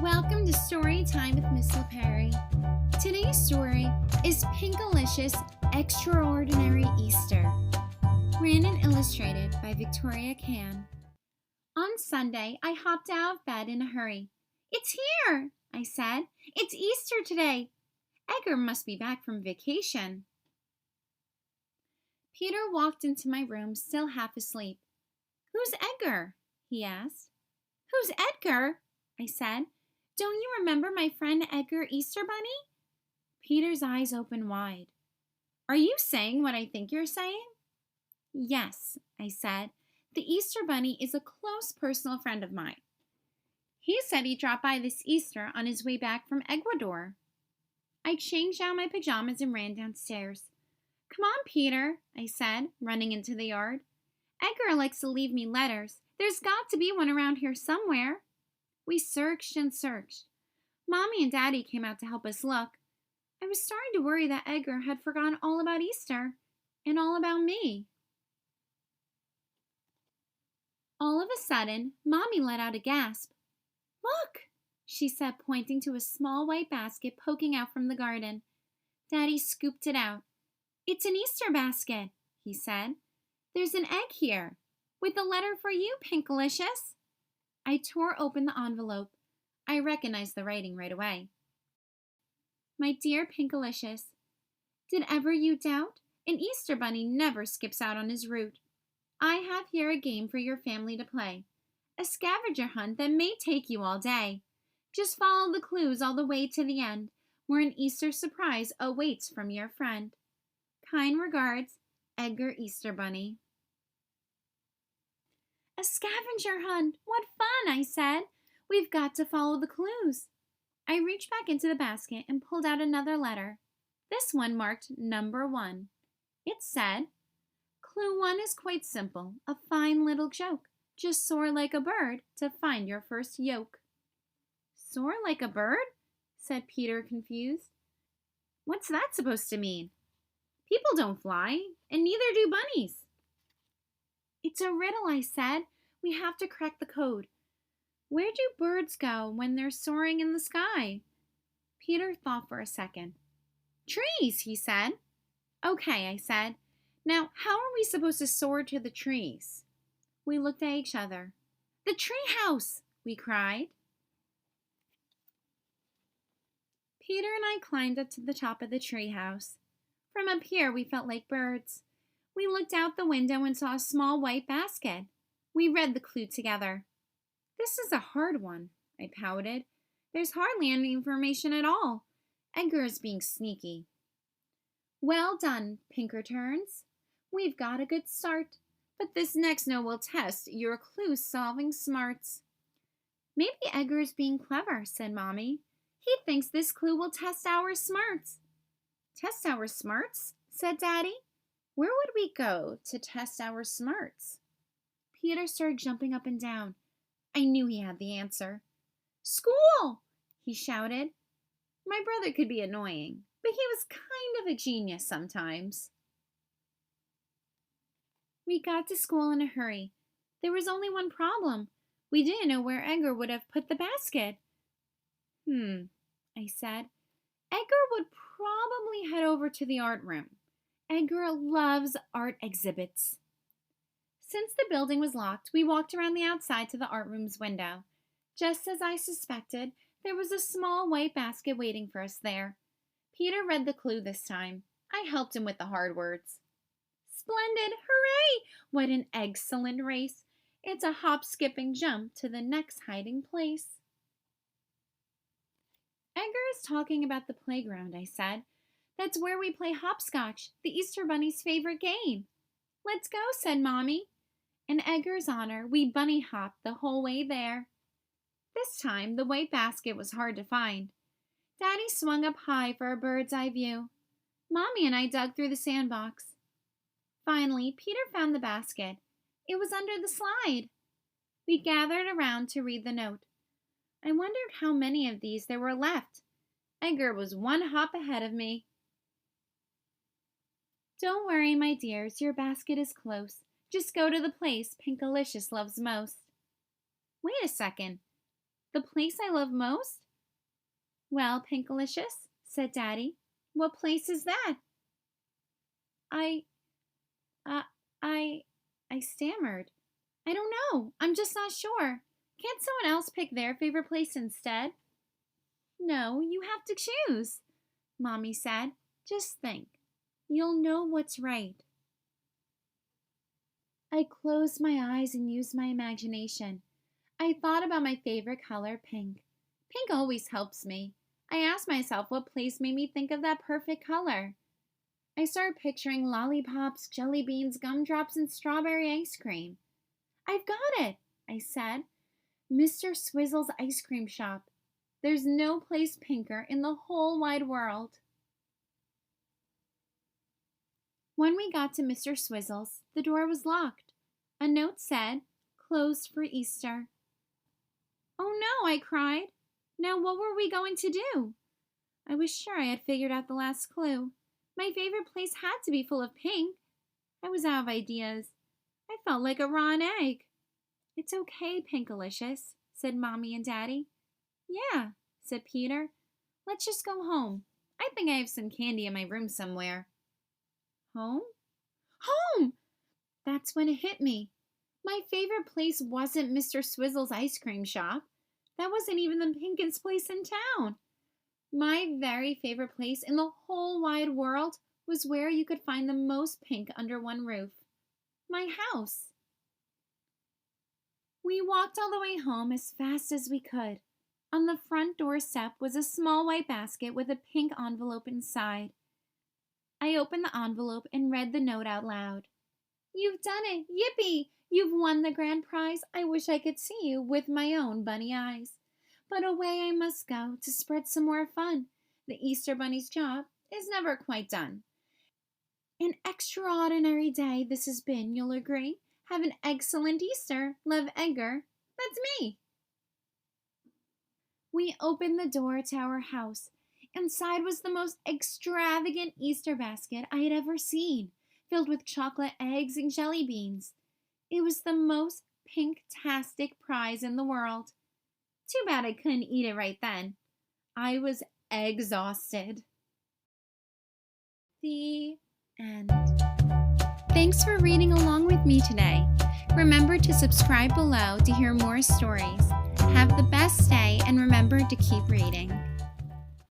Welcome to Story Time with Miss LaPerry. Today's story is Pinkalicious, Extraordinary Easter. Written and illustrated by Victoria Can. On Sunday, I hopped out of bed in a hurry. "It's here," I said. "It's Easter today. Edgar must be back from vacation." Peter walked into my room, still half asleep. "Who's Edgar?" he asked. "Who's Edgar?" I said. "Don't you remember my friend Edgar Easter Bunny?" Peter's eyes opened wide. "Are you saying what I think you're saying?" "Yes," I said. "The Easter Bunny is a close personal friend of mine. He said he dropped by this Easter on his way back from Ecuador." I changed out my pajamas and ran downstairs. "Come on, Peter," I said, running into the yard. "Edgar likes to leave me letters. There's got to be one around here somewhere." We searched and searched. Mommy and Daddy came out to help us look. I was starting to worry that Edgar had forgotten all about Easter and all about me. All of a sudden, Mommy let out a gasp. "Look," she said, pointing to a small white basket poking out from the garden. Daddy scooped it out. "It's an Easter basket," he said. "There's an egg here, with a letter for you, Pinkalicious." I tore open the envelope. I recognized the writing right away. "My dear Pinkalicious, did ever you doubt? An Easter bunny never skips out on his route. I have here a game for your family to play. A scavenger hunt that may take you all day. Just follow the clues all the way to the end, where an Easter surprise awaits from your friend. Kind regards, Edgar Easter Bunny." "A scavenger hunt! What fun!" I said. "We've got to follow the clues." I reached back into the basket and pulled out another letter. This one marked number 1. It said, "Clue 1 is quite simple, a fine little joke. Just soar like a bird to find your first yolk." "Soar like a bird?" said Peter, confused. "What's that supposed to mean? People don't fly, and neither do bunnies." "It's a riddle," I said. "We have to crack the code. Where do birds go when they're soaring in the sky?" Peter thought for a second. "Trees," he said. "Okay," I said. "Now, how are we supposed to soar to the trees?" We looked at each other. "The tree house!" we cried. Peter and I climbed up to the top of the tree house. From up here, we felt like birds. We looked out the window and saw a small white basket. We read the clue together. "This is a hard one," I pouted. "There's hardly any information at all. Edgar is being sneaky." "Well done, Pinkerturns. We've got a good start, but this next note will test your clue-solving smarts." "Maybe Edgar is being clever," said Mommy. "He thinks this clue will test our smarts." "Test our smarts?" said Daddy. "Where would we go to test our smarts?" Peter started jumping up and down. I knew he had the answer. "School!" he shouted. My brother could be annoying, but he was kind of a genius sometimes. We got to school in a hurry. There was only one problem. We didn't know where Edgar would have put the basket. I said. "Edgar would probably head over to the art room. Edgar loves art exhibits." Since the building was locked, we walked around the outside to the art room's window. Just as I suspected, there was a small white basket waiting for us there. Peter read the clue this time. I helped him with the hard words. "Splendid! Hooray! What an excellent race! It's a hop, skip, and jump to the next hiding place." "Edgar is talking about the playground," I said. "That's where we play hopscotch, the Easter Bunny's favorite game." "Let's go," said Mommy. In Edgar's honor, we bunny hopped the whole way there. This time, the white basket was hard to find. Daddy swung up high for a bird's eye view. Mommy and I dug through the sandbox. Finally, Peter found the basket. It was under the slide. We gathered around to read the note. I wondered how many of these there were left. Edgar was one hop ahead of me. "Don't worry, my dears, your basket is close. Just go to the place Pinkalicious loves most." "Wait a second. The place I love most? Well, Pinkalicious, said Daddy, what place is that? I, uh, I, I stammered. I don't know. I'm just not sure. Can't someone else pick their favorite place instead? No, you have to choose, Mommy said. Just think. You'll know what's right. I closed my eyes and used my imagination. I thought about my favorite color, pink. Pink always helps me. I asked myself what place made me think of that perfect color. I started picturing lollipops, jelly beans, gumdrops, and strawberry ice cream. I've got it, I said. Mr. Swizzle's ice cream shop. There's no place pinker in the whole wide world. When we got to Mr. Swizzle's, the door was locked. A note said, "Closed for Easter." Oh no, I cried. Now what were we going to do? I was sure I had figured out the last clue. My favorite place had to be full of pink. I was out of ideas. I felt like a rotten egg. It's okay, Pinkalicious, said Mommy and Daddy. Yeah, said Peter. Let's just go home. I think I have some candy in my room somewhere. Home? Home! That's when it hit me. My favorite place wasn't Mr. Swizzle's ice cream shop. That wasn't even the pinkest place in town. My very favorite place in the whole wide world was where you could find the most pink under one roof. My house. We walked all the way home as fast as we could. On the front doorstep was a small white basket with a pink envelope inside. I opened the envelope and read the note out loud. You've done it! Yippee! You've won the grand prize. I wish I could see you with my own bunny eyes. But away I must go to spread some more fun. The Easter Bunny's job is never quite done. An extraordinary day this has been, you'll agree. Have an excellent Easter. Love, Edgar. That's me. We opened the door to our house. Inside was the most extravagant Easter basket I had ever seen, filled with chocolate eggs and jelly beans. It was the most pink-tastic prize in the world. Too bad I couldn't eat it right then. I was exhausted. The end. Thanks for reading along with me today. Remember to subscribe below to hear more stories. Have the best day and remember to keep reading.